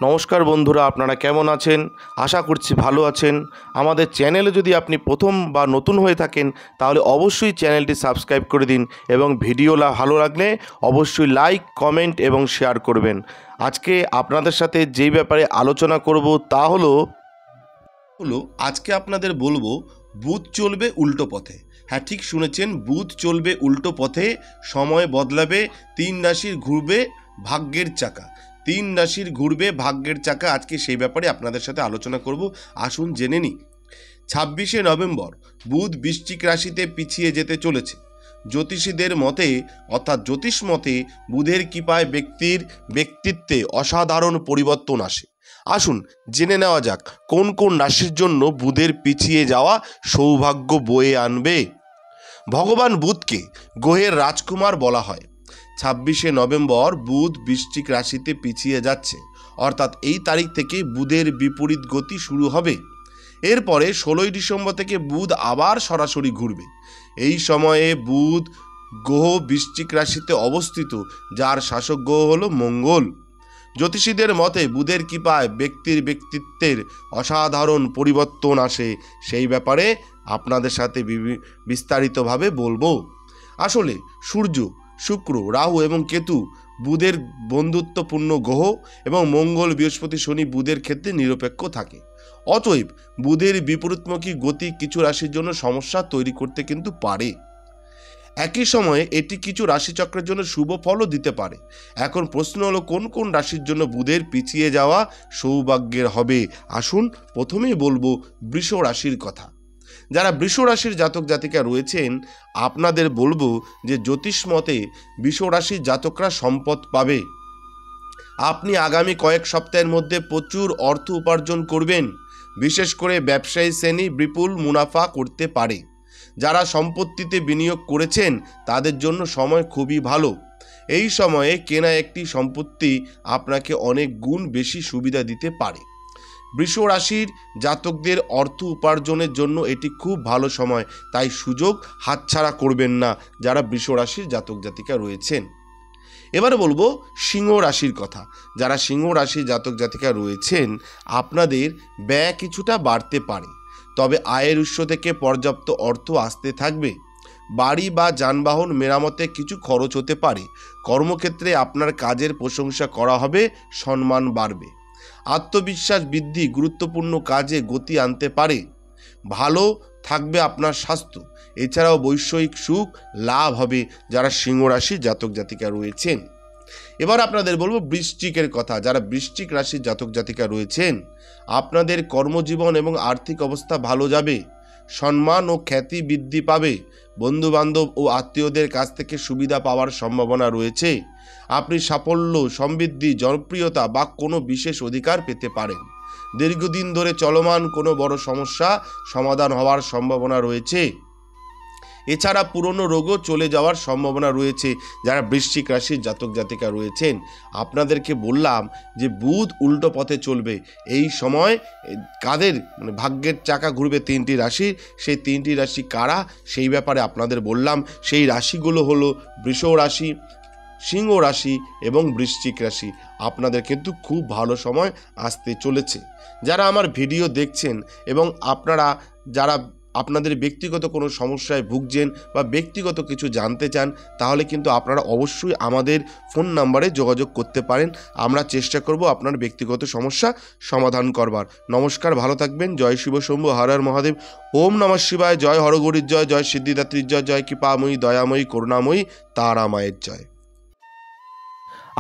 নমস্কার বন্ধুরা, আপনারা কেমন আছেন? আশা করছি ভালো আছেন। আমাদের চ্যানেলে যদি আপনি প্রথম বা নতুন হয়ে থাকেন তাহলে অবশ্যই চ্যানেলটি সাবস্ক্রাইব করে দিন এবং ভিডিও ভালো লাগলে অবশ্যই লাইক, কমেন্ট এবং শেয়ার করবেন। আজকে আপনাদের সাথে যেই ব্যাপারে আলোচনা করব তা হলো আজকে আপনাদের বলবো বুধ চলবে উল্টো পথে। হ্যাঁ, ঠিক শুনেছেন, বুধ চলবে উল্টো পথে। সময় বদলাবে, 3 রাশির ঘুরবে ভাগ্যের চাকা। 3 রাশির ঘুরবে ভাগ্যের চাকা। আজকে সেই ব্যাপারে আপনাদের সাথে আলোচনা করব। আসুন জেনে নিই। 26শে নভেম্বর বুধ বৃশ্চিক রাশিতে পিছিয়ে যেতে চলেছে। জ্যোতিষীদের মতে অর্থাৎ জ্যোতিষ মতে বুধের কৃপায় ব্যক্তির ব্যক্তিত্বে অসাধারণ পরিবর্তন আসে। আসুন জেনে নেওয়া যাক কোন কোন রাশির জন্য বুধের পিছিয়ে যাওয়া সৌভাগ্য বয়ে আনবে। ভগবান বুধকে গ্রহের রাজকুমার বলা হয়। 26শে নভেম্বর বুধ বৃশ্চিক রাশিতে পিছিয়ে যাচ্ছে, অর্থাৎ এই তারিখ থেকে বুধের বিপরীত গতি শুরু হবে। এরপরে 16ই ডিসেম্বর থেকে বুধ আবার সরাসরি ঘুরবে। এই সময়ে বুধ গ্রহ বৃশ্চিক রাশিতে অবস্থিত, যার শাসক গ্রহ হলো মঙ্গল। জ্যোতিষীদের মতে বুধের কৃপায় ব্যক্তির ব্যক্তিত্বের অসাধারণ পরিবর্তন আসে। সেই ব্যাপারে আপনাদের সাথে বিস্তারিতভাবে বলবো। আসলে সূর্য, শুক্র, রাহু এবং কেতু বুধের বন্ধুত্বপূর্ণ গ্রহ এবং মঙ্গল, বৃহস্পতি, শনি বুধের ক্ষেত্রে নিরপেক্ষ থাকে। অতএব বুধের বিপরীতমুখী গতি কিছু রাশির জন্য সমস্যা তৈরি করতে কিন্তু পারে। একই সময়ে এটি কিছু রাশিচক্রের জন্য শুভ ফলও দিতে পারে। এখন প্রশ্ন হলো কোন কোন রাশির জন্য বুধের পিছিয়ে যাওয়া সৌভাগ্যের হবে। আসুন প্রথমেই বলবো বৃষ রাশির কথা। যারা বৃষ রাশির জাতক জাতিকা রয়েছেন, আপনাদের বলবো যে জ্যোতিষ মতে বৃষ রাশির জাতকরা সম্পদ পাবে। আপনি আগামী কয়েক সপ্তাহের মধ্যে প্রচুর অর্থ উপার্জন করবেন। বিশেষ করে ব্যবসায়ী শ্রেণী বিপুল মুনাফা করতে পারে। যারা সম্পত্তিতে বিনিয়োগ করেছেন তাদের জন্য সময় খুবই ভালো। এই সময়ে কেনা একটি সম্পত্তি আপনাকে অনেক গুণ বেশি সুবিধা দিতে পারে। বৃষ রাশির জাতকদের অর্থ উপার্জনের জন্য এটি খুব ভালো সময়, তাই সুযোগ হাতছাড়া করবেন না যারা বৃষ রাশির জাতক জাতিকা রয়েছেন। এবারে বলবো সিংহ রাশির কথা। যারা সিংহ রাশির জাতক জাতিকা রয়েছেন, আপনাদের ব্যয় কিছুটা বাড়তে পারে, তবে আয়ের উৎস থেকে পর্যাপ্ত অর্থ আসতে থাকবে। বাড়ি বা যানবাহন মেরামতে কিছু খরচ হতে পারে। কর্মক্ষেত্রে আপনার কাজের প্রশংসা করা হবে, সম্মান বাড়বে। আত্মবিশ্বাস বৃদ্ধি গুরুত্বপূর্ণ কাজে গতি আনতে পারে। ভালো থাকবে আপনার স্বাস্থ্য। এছাড়াও বৈষয়িক সুখ লাভ হবে যারা সিংহ রাশির জাতক জাতিকা রয়েছেন। এবার আপনাদের বলবো বৃশ্চিকের কথা। যারা বৃশ্চিক রাশির জাতক জাতিকা রয়েছেন, আপনাদের কর্মজীবন এবং আর্থিক অবস্থা ভালো যাবে। সম্মান ও খ্যাতি বৃদ্ধি পাবে। বন্ধুবান্ধব ও আত্মীয়দের কাছ থেকে সুবিধা পাওয়ার সম্ভাবনা রয়েছে। আপনি সাফল্য, সমৃদ্ধি, জনপ্রিয়তা বা কোনো বিশেষ অধিকার পেতে পারেন। দীর্ঘদিন ধরে চলমান কোনো বড় সমস্যা সমাধান হওয়ার সম্ভাবনা রয়েছে। এছাড়া পুরনো রোগও চলে যাওয়ার সম্ভাবনা রয়েছে। যারা বৃশ্চিক রাশির জাতক জাতিকা রয়েছেন, আপনাদেরকে বললাম যে বুধ উল্টো পথে চলবে। এই সময় কাদের ভাগ্যের চাকা ঘুরবে 3টি রাশির, সেই 3টি রাশি কারা সেই ব্যাপারে আপনাদের বললাম। সেই রাশিগুলো হলো বৃষ রাশি, সিংহ রাশি এবং বৃশ্চিক রাশি। আপনাদের কিন্তু খুব ভালো সময় আসতে চলেছে। যারা আমার ভিডিও দেখছেন এবং আপনারা যারা আপনাদের ব্যক্তিগত কোনো সমস্যায় ভুগছেন বা ব্যক্তিগত কিছু জানতে চান, তাহলে কিন্তু আপনারা অবশ্যই আমাদের ফোন নাম্বারে যোগাযোগ করতে পারেন। আমরা চেষ্টা করব আপনার ব্যক্তিগত সমস্যা সমাধান করবার। নমস্কার, ভালো থাকবেন। জয় শিব শম্ভু, হর হর মহাদেব। ওম নমঃ শিবায়। জয় হরগৌরীর জয়, জয় সিদ্ধিদাত্রীর জয়, জয় কৃপাময়ী, দয়াময়ী, করুণাময়ী তারা মায়ের জয়।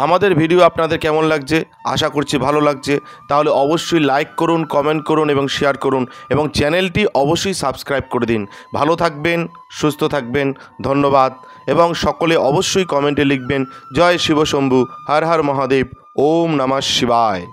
আমাদের ভিডিও আপনাদের কেমন লাগছে? আশা করছি ভালো লাগছে। তাহলে অবশ্যই লাইক করুন, কমেন্ট করুন এবং শেয়ার করুন এবং চ্যানেলটি অবশ্যই সাবস্ক্রাইব করে দিন। ভালো থাকবেন, সুস্থ থাকবেন, ধন্যবাদ। এবং সকলে অবশ্যই কমেন্টে লিখবেন জয় শিব শম্ভু, হর হর মহাদেব, ওম নমঃ শিবায়।